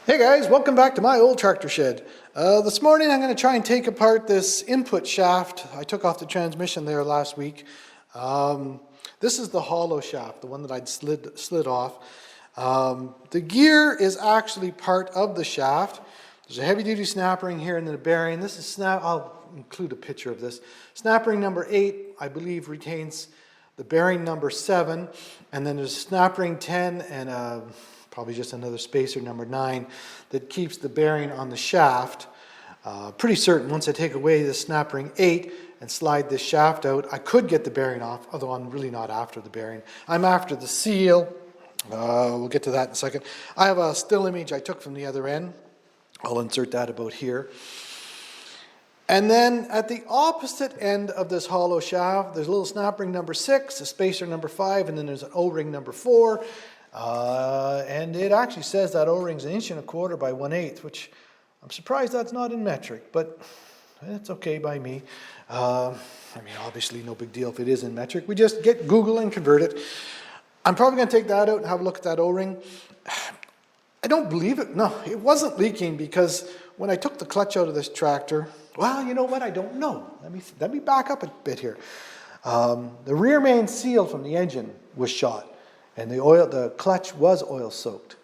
Hey guys, welcome back to my old tractor shed. This morning I'm going to try and take apart this input shaft. I took off the transmission there last week. This is the hollow shaft, the one that I'd slid off. The gear is actually part of the shaft. There's a heavy duty snap ring here and then a bearing. This is I'll include a picture of this. Snap ring number 8, I believe, retains the bearing number 7, and then there's snap ring 10 and probably just another spacer number 9 that keeps the bearing on the shaft. Pretty certain once I take away the snap ring 8 and slide this shaft out, I could get the bearing off, although I'm really not after the bearing. I'm after the seal. We'll get to that in a second. I have a still image I took from the other end. I'll insert that about here. And then at the opposite end of this hollow shaft, there's a little snap ring number 6, a spacer number 5, and then there's an O-ring number 4. And it actually says that O-ring's 1 1/4 by 1/8, which I'm surprised that's not in metric, but it's okay by me. I mean, obviously no big deal if it is in metric. We just get Google and convert it. I'm probably going to take that out and have a look at that O-ring. I don't believe it. No, it wasn't leaking because when I took the clutch out of this tractor, well, you know what? I don't know. Let me back up a bit here. The rear main seal from the engine was shot. And the clutch was oil soaked.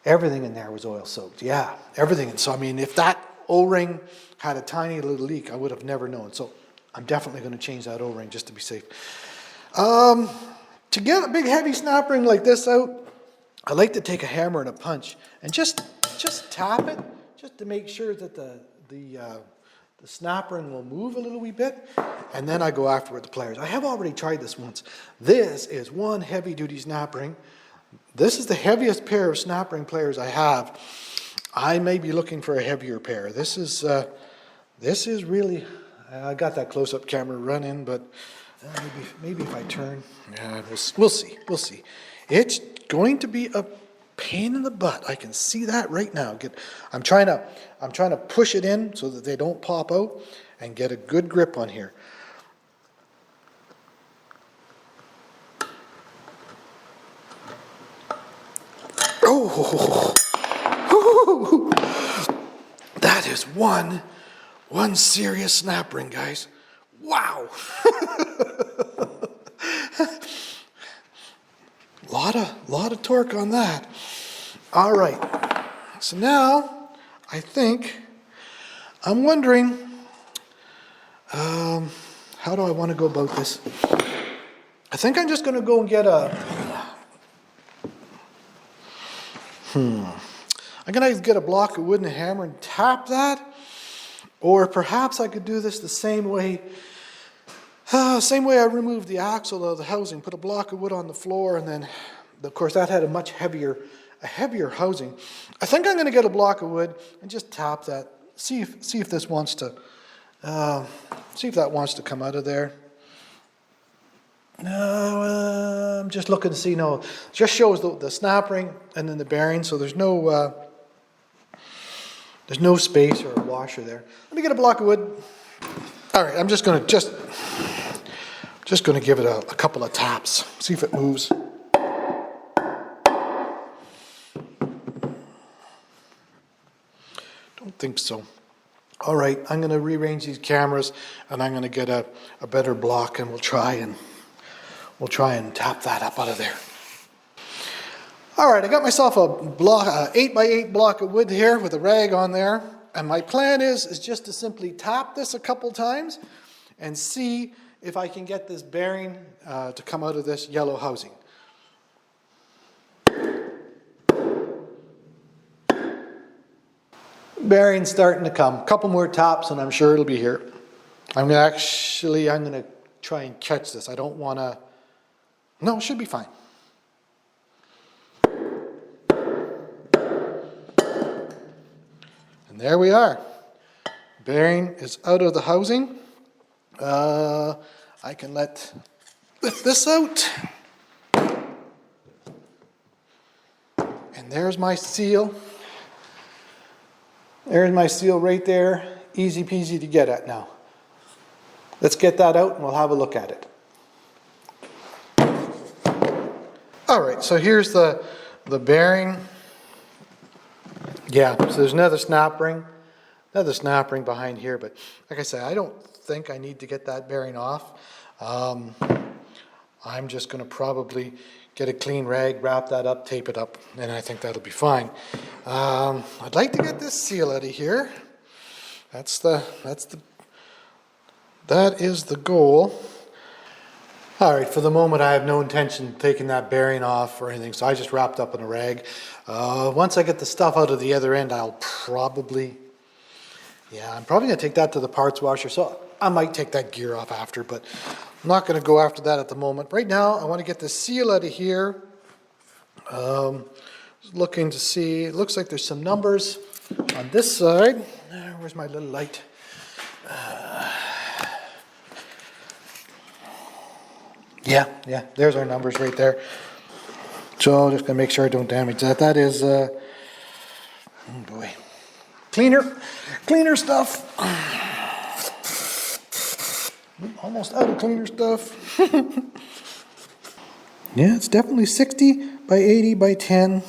Everything in there was oil soaked. Yeah, everything. And so, I mean, if that O-ring had a tiny little leak, I would have never known. So I'm definitely going to change that O-ring just to be safe. To get a big heavy snap ring like this out, I like to take a hammer and a punch and just tap it, just to make sure that the snap ring will move a little wee bit, and then I go after with the pliers. I have already tried this once. This is one heavy duty snap ring. This is the heaviest pair of snap ring pliers I have. I may be looking for a heavier pair. This is really, I got that close-up camera running, but maybe if I turn, yeah, we'll see. It's going to be a pain in the butt. I can see that right now. I'm trying to push it in so that they don't pop out and get a good grip on here. Oh, that is one serious snap ring, guys. Wow. Lot of torque on that. All right. So now I'm wondering, how do I want to go about this? I think I'm just going to go and get I'm going to get a block of wood and a hammer and tap that. Or perhaps I could do this the same way I removed the axle of the housing, put a block of wood on the floor, and then, of course, that had a much heavier housing. I think I'm going to get a block of wood and just tap that. See if this wants to, see if that wants to come out of there. No, I'm just looking to see. No, it just shows the snap ring and then the bearing, so there's no space or a washer there. Let me get a block of wood. All right, I'm just going to give it a couple of taps, see if it moves. Don't think so. All right, I'm going to rearrange these cameras and I'm going to get a better block, and we'll try and tap that up out of there. All right, I got myself a 8x8 block of wood here with a rag on there, and my plan is just to simply tap this a couple times and see if I can get this bearing to come out of this yellow housing. Bearing's starting to come. A couple more taps and I'm sure it'll be here. I'm going to try and catch this. I don't want to. No, it should be fine. And there we are. Bearing is out of the housing. I can lift this out. And there's my seal. There's my seal right there. Easy peasy to get at now. Let's get that out and we'll have a look at it. All right, so here's the bearing Yeah, so there's another snap ring behind here, but like I said, I don't think I need to get that bearing off. I'm just going to probably get a clean rag, wrap that up, tape it up, and I think that'll be fine. I'd like to get this seal out of here. That is the goal. All right, for the moment I have no intention of taking that bearing off or anything, so I just wrapped up in a rag. Once I get the stuff out of the other end, I'm probably going to take that to the parts washer, so I might take that gear off after, but I'm not going to go after that at the moment. Right now, I want to get the seal out of here. Looking to see, it looks like there's some numbers on this side. Where's my little light? Yeah, there's our numbers right there. So I'm just going to make sure I don't damage that. That is, oh boy, cleaner stuff. Almost out of cleaner stuff. Yeah, it's definitely 60 by 80 by 10.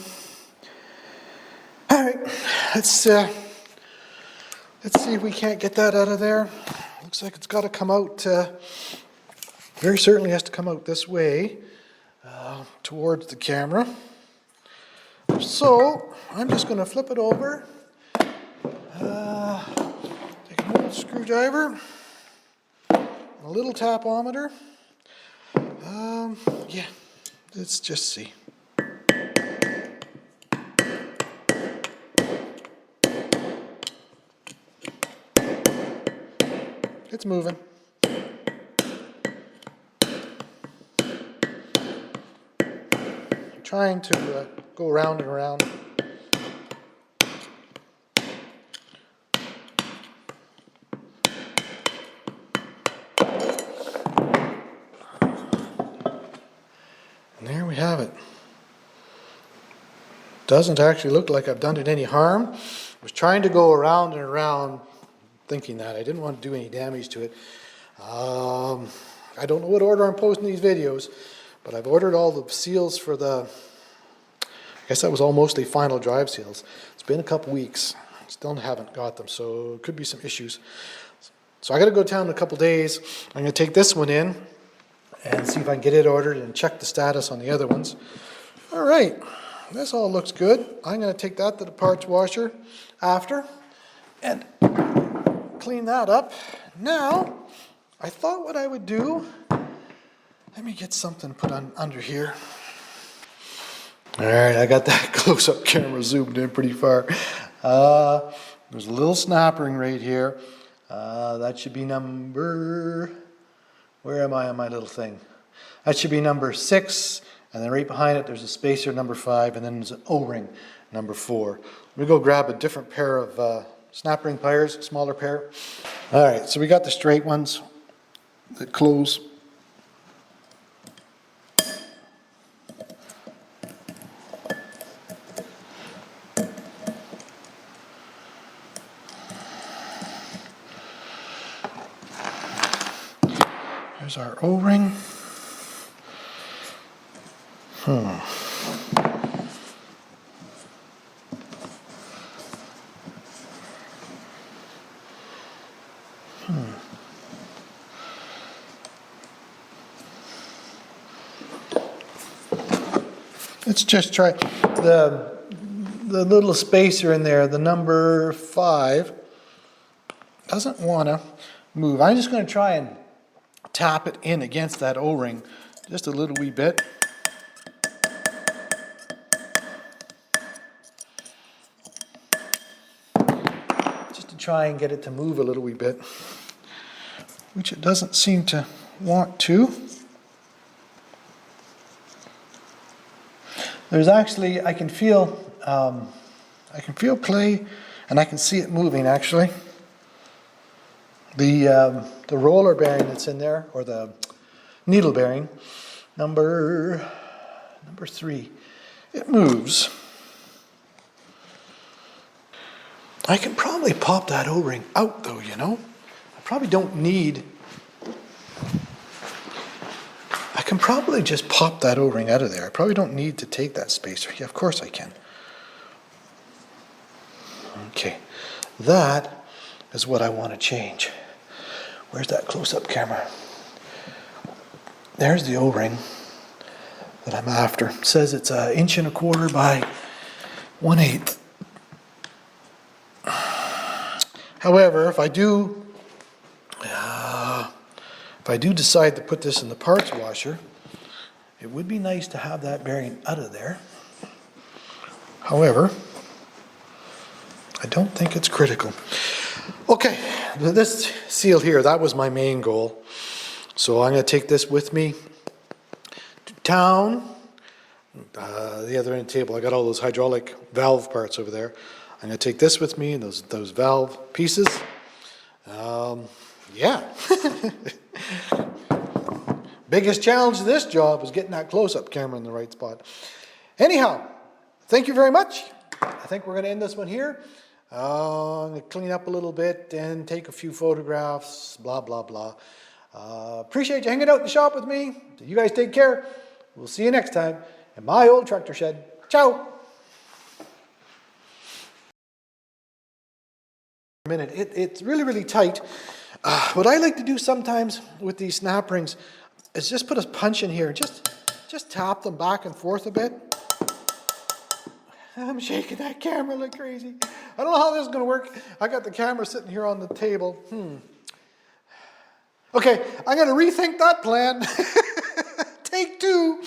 All right, let's see if we can't get that out of there. Looks like it's got to come out, very certainly has to come out this way, towards the camera. So, I'm just going to flip it over, take an old screwdriver, a little tapometer. Yeah, let's just see. It's moving. Trying to go around and around. And there we have it. Doesn't actually look like I've done it any harm. I was trying to go around and around thinking that. I didn't want to do any damage to it. I don't know what order I'm posting these videos, but I've ordered all the seals for I guess that was all mostly final drive seals. It's been a couple weeks. Still haven't got them, so it could be some issues. So I got to go down in a couple days. I'm going to take this one in and see if I can get it ordered and check the status on the other ones. All right, this all looks good. I'm going to take that to the parts washer after and clean that up. Now, I thought what I would do, let me get something put on under here. All right, I got that close-up camera zoomed in pretty far. There's a little snap ring right here. That should be number, where am I on my little thing? That should be number 6, and then right behind it there's a spacer number 5, and then there's an O-ring number 4. Let me go grab a different pair of snap ring pliers, a smaller pair. All right, so we got the straight ones that close. There's our O-ring. Let's just try the little spacer in there, the number 5, doesn't want to move. I'm just going to try and tap it in against that O-ring just a little wee bit. Just to try and get it to move a little wee bit, which it doesn't seem to want to. There's actually, I can feel play, and I can see it moving actually. The roller bearing that's in there, or the needle bearing, number 3, it moves. I can probably pop that O-ring out though, you know. I probably don't need. I can probably just pop that O-ring out of there. I probably don't need to take that spacer. Yeah, of course I can. Okay, that is what I want to change. Where's that close-up camera? There's the O-ring that I'm after. It says it's 1.25 inches by 1/8. However, if I do decide to put this in the parts washer, it would be nice to have that bearing out of there. However, I don't think it's critical. Okay, this seal here, that was my main goal. So I'm going to take this with me to town. The other end of the table, I got all those hydraulic valve parts over there. I'm going to take this with me and those valve pieces. Yeah. Biggest challenge to this job is getting that close-up camera in the right spot. Anyhow, thank you very much. I think we're going to end this one here. I'm going to clean up a little bit and take a few photographs, blah, blah, blah. Appreciate you hanging out in the shop with me. So you guys take care. We'll see you next time in my old tractor shed. Ciao. It's really, really tight. What I like to do sometimes with these snap rings is just put a punch in here. Just tap them back and forth a bit. I'm shaking that camera like crazy. I don't know how this is going to work. I got the camera sitting here on the table. Okay, I'm going to rethink that plan. Take 2.